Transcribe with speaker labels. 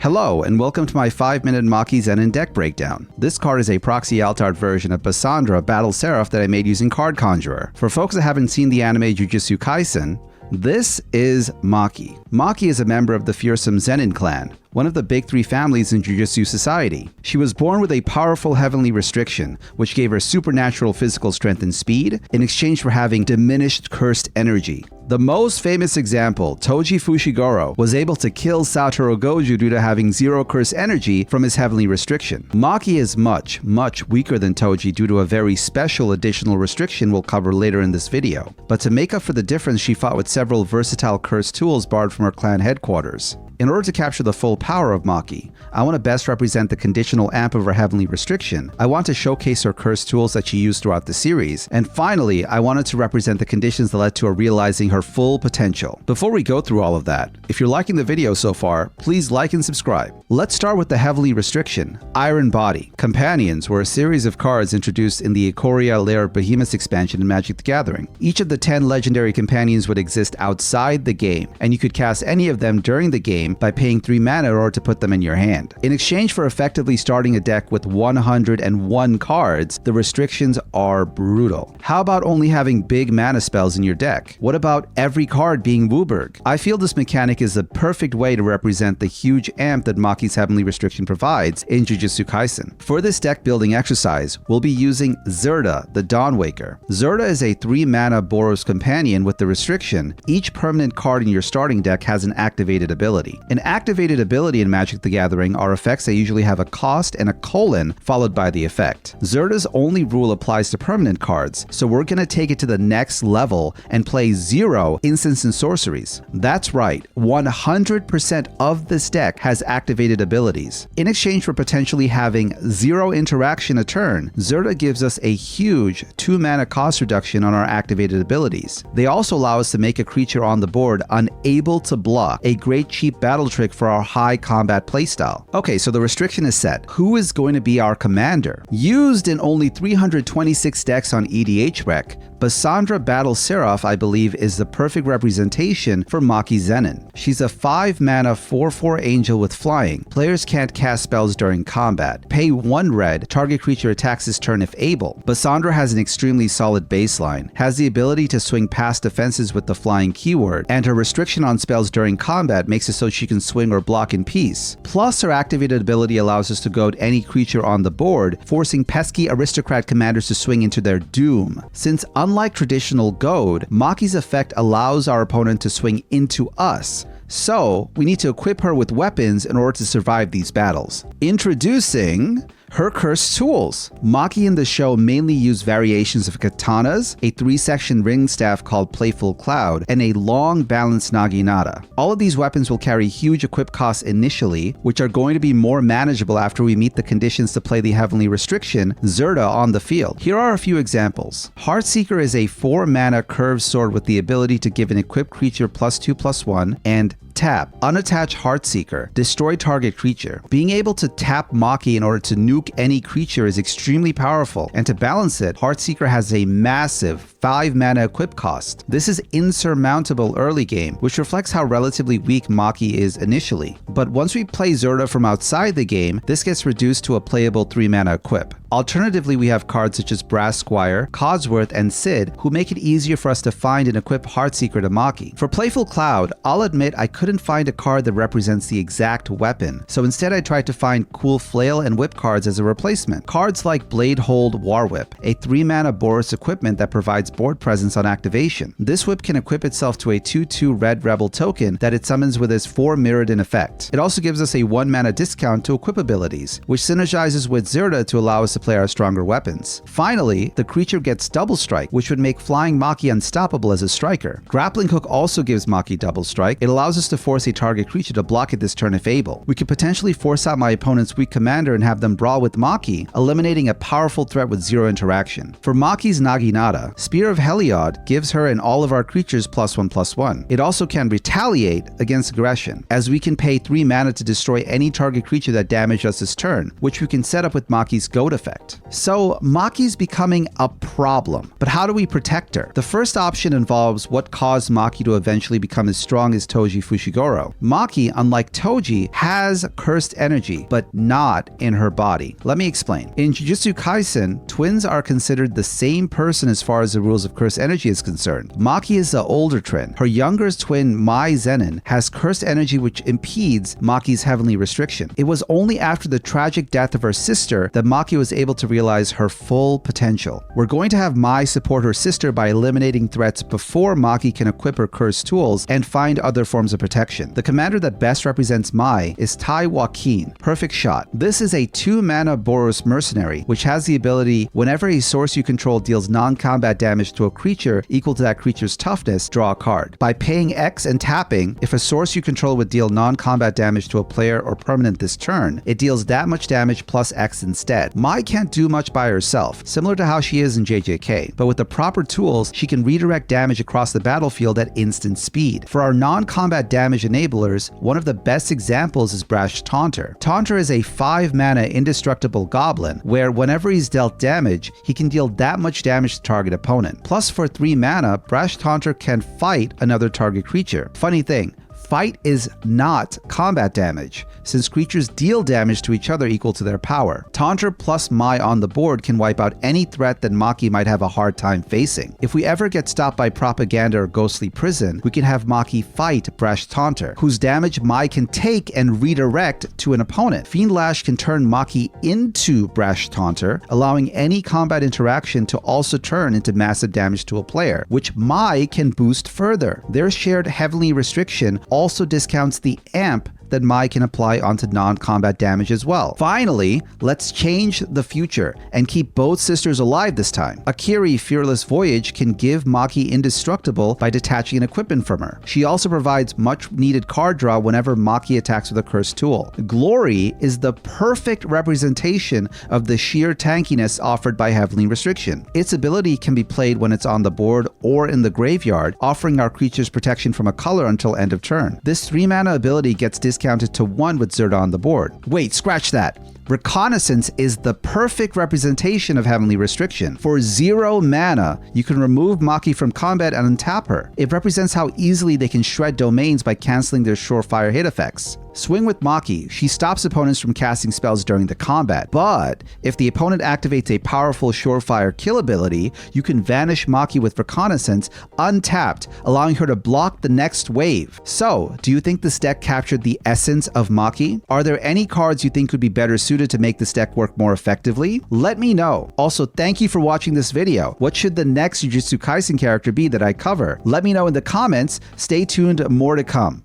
Speaker 1: Hello, and welcome to my 5-minute Maki Zenin deck breakdown. This card is a proxy alt-art version of Basandra Battle Seraph that I made using Card Conjurer. For folks that haven't seen the anime Jujutsu Kaisen, this is Maki. Maki is a member of the fearsome Zenin clan, one of the big 3 families in Jujutsu society. She was born with a powerful heavenly restriction, which gave her supernatural physical strength and speed in exchange for having diminished cursed energy. The most famous example, Toji Fushiguro, was able to kill Satoru Gojo due to having 0 curse energy from his heavenly restriction. Maki is much weaker than Toji due to a very special additional restriction we'll cover later in this video. But to make up for the difference, she fought with several versatile curse tools borrowed from her clan headquarters. In order to capture the full power of Maki, I want to best represent the conditional amp of her heavenly restriction. I want to showcase her curse tools that she used throughout the series. And finally, I wanted to represent the conditions that led to her realizing her full potential. Before we go through all of that, if you're liking the video so far, please like and subscribe. Let's start with the heavenly restriction, Iron Body. Companions were a series of cards introduced in the Ikoria Lair Behemoths expansion in Magic the Gathering. Each of the 10 legendary companions would exist outside the game, and you could cast any of them during the game by paying 3 mana in order to put them in your hand. In exchange for effectively starting a deck with 101 cards, the restrictions are brutal. How about only having big mana spells in your deck? What about every card being Wooburg? I feel this mechanic is the perfect way to represent the huge amp that Maki's heavenly restriction provides in Jujutsu Kaisen. For this deck building exercise, we'll be using Zerda, the Dawnwaker. Zerda is a 3 mana Boros companion with the restriction, each permanent card in your starting deck has an activated ability. An activated ability in Magic the Gathering are effects that usually have a cost and a colon followed by the effect. Zerda's only rule applies to permanent cards, so we're going to take it to the next level and play 0 instants and sorceries. That's right, 100% of this deck has activated abilities. In exchange for potentially having 0 interaction a turn, Zerda gives us a huge 2 mana cost reduction on our activated abilities. They also allow us to make a creature on the board unable to block, a great cheap battle trick for our high combat playstyle. Okay, so the restriction is set. Who is going to be our commander? Used in only 326 decks on EDH Rec, Basandra Battle Seraph, I believe, is the perfect representation for Maki Zenin. She's a 5 mana 4/4 angel with flying. Players can't cast spells during combat. Pay 1 red, target creature attacks this turn if able. Basandra has an extremely solid baseline, has the ability to swing past defenses with the flying keyword, and her restriction on spells during combat makes it so she can swing or block in peace. Plus, her activated ability allows us to goad any creature on the board, forcing pesky aristocrat commanders to swing into their doom. Since unlike traditional goad, Maki's effect allows our opponent to swing into us. So, we need to equip her with weapons in order to survive these battles. Introducing her cursed tools. Maki in the show mainly used variations of katanas, a 3-section ring staff called Playful Cloud, and a long balanced naginata. All of these weapons will carry huge equip costs initially, which are going to be more manageable after we meet the conditions to play the heavenly restriction, Zerda, on the field. Here are a few examples. Heartseeker is a 4 mana curved sword with the ability to give an equipped creature +2/+1, and tap, unattach Heartseeker, destroy target creature. Being able to tap Maki in order to nuke any creature is extremely powerful, and to balance it, Heartseeker has a massive 5 mana equip cost. This is insurmountable early game, which reflects how relatively weak Maki is initially. But once we play Zerda from outside the game, this gets reduced to a playable 3 mana equip. Alternatively, we have cards such as Brass Squire, Codsworth, and Sid, who make it easier for us to find and equip Heartseeker to Maki. For Playful Cloud, I'll admit I couldn't find a card that represents the exact weapon, so instead I tried to find cool flail and whip cards as a replacement. Cards like Blade Hold War Whip, a 3 mana Boros equipment that provides board presence on activation. This whip can equip itself to a 2/2 red rebel token that it summons with its 4 Mirrodin effect. It also gives us a 1 mana discount to equip abilities, which synergizes with Zerda to allow us to play our stronger weapons. Finally, the creature gets Double Strike, which would make flying Maki unstoppable as a striker. Grappling Hook also gives Maki Double Strike. It allows us to force a target creature to block it this turn if able. We could potentially force out my opponent's weak commander and have them brawl with Maki, eliminating a powerful threat with 0 interaction. For Maki's Naginata, Spear Spear of Heliod gives her and all of our creatures +1/+1. It also can retaliate against aggression, as we can pay 3 mana to destroy any target creature that damaged us this turn, which we can set up with Maki's Goat effect. So Maki's becoming a problem, but how do we protect her? The first option involves what caused Maki to eventually become as strong as Toji Fushiguro. Maki, unlike Toji, has cursed energy, but not in her body. Let me explain. In Jujutsu Kaisen, twins are considered the same person as far as the rules of cursed energy is concerned. Maki is the older twin. Her younger twin, Mai Zenin, has cursed energy which impedes Maki's heavenly restriction. It was only after the tragic death of her sister that Maki was able to realize her full potential. We're going to have Mai support her sister by eliminating threats before Maki can equip her cursed tools and find other forms of protection. The commander that best represents Mai is Tai Joaquin, Perfect Shot. This is a 2-mana Boros mercenary, which has the ability, whenever a source you control deals non-combat damage to a creature equal to that creature's toughness, draw a card. By paying X and tapping, if a source you control would deal non-combat damage to a player or permanent this turn, it deals that much damage plus X instead. Mai can't do much by herself, similar to how she is in JJK, but with the proper tools, she can redirect damage across the battlefield at instant speed. For our non-combat damage enablers, one of the best examples is Brash Taunter. Taunter is a 5-mana indestructible goblin, where whenever he's dealt damage, he can deal that much damage to target opponent. Plus, for 3 mana, Brash Taunter can fight another target creature. Funny thing, fight is not combat damage, since creatures deal damage to each other equal to their power. Taunter plus Mai on the board can wipe out any threat that Maki might have a hard time facing. If we ever get stopped by propaganda or ghostly prison, we can have Maki fight Brash Taunter, whose damage Mai can take and redirect to an opponent. Fiend Lash can turn Maki into Brash Taunter, allowing any combat interaction to also turn into massive damage to a player, which Mai can boost further. Their shared heavenly restriction also discounts the amp that Mai can apply onto non-combat damage as well. Finally, let's change the future and keep both sisters alive this time. Akiri, Fearless Voyage, can give Maki indestructible by detaching an equipment from her. She also provides much needed card draw whenever Maki attacks with a cursed tool. Glory is the perfect representation of the sheer tankiness offered by Heavenly Restriction. Its ability can be played when it's on the board or in the graveyard, offering our creatures protection from a color until end of turn. This 3-mana ability gets discounted to 1 with Zerda on the board. Wait, scratch that. Reconnaissance is the perfect representation of Heavenly Restriction. For 0 mana, you can remove Maki from combat and untap her. It represents how easily they can shred domains by canceling their surefire hit effects. Swing with Maki. She stops opponents from casting spells during the combat, but if the opponent activates a powerful surefire kill ability, you can vanish Maki with Reconnaissance untapped, allowing her to block the next wave. So, do you think this deck captured the essence of Maki? Are there any cards you think could be better suited to make this deck work more effectively? Let me know. Also, thank you for watching this video. What should the next Jujutsu Kaisen character be that I cover? Let me know in the comments. Stay tuned, more to come.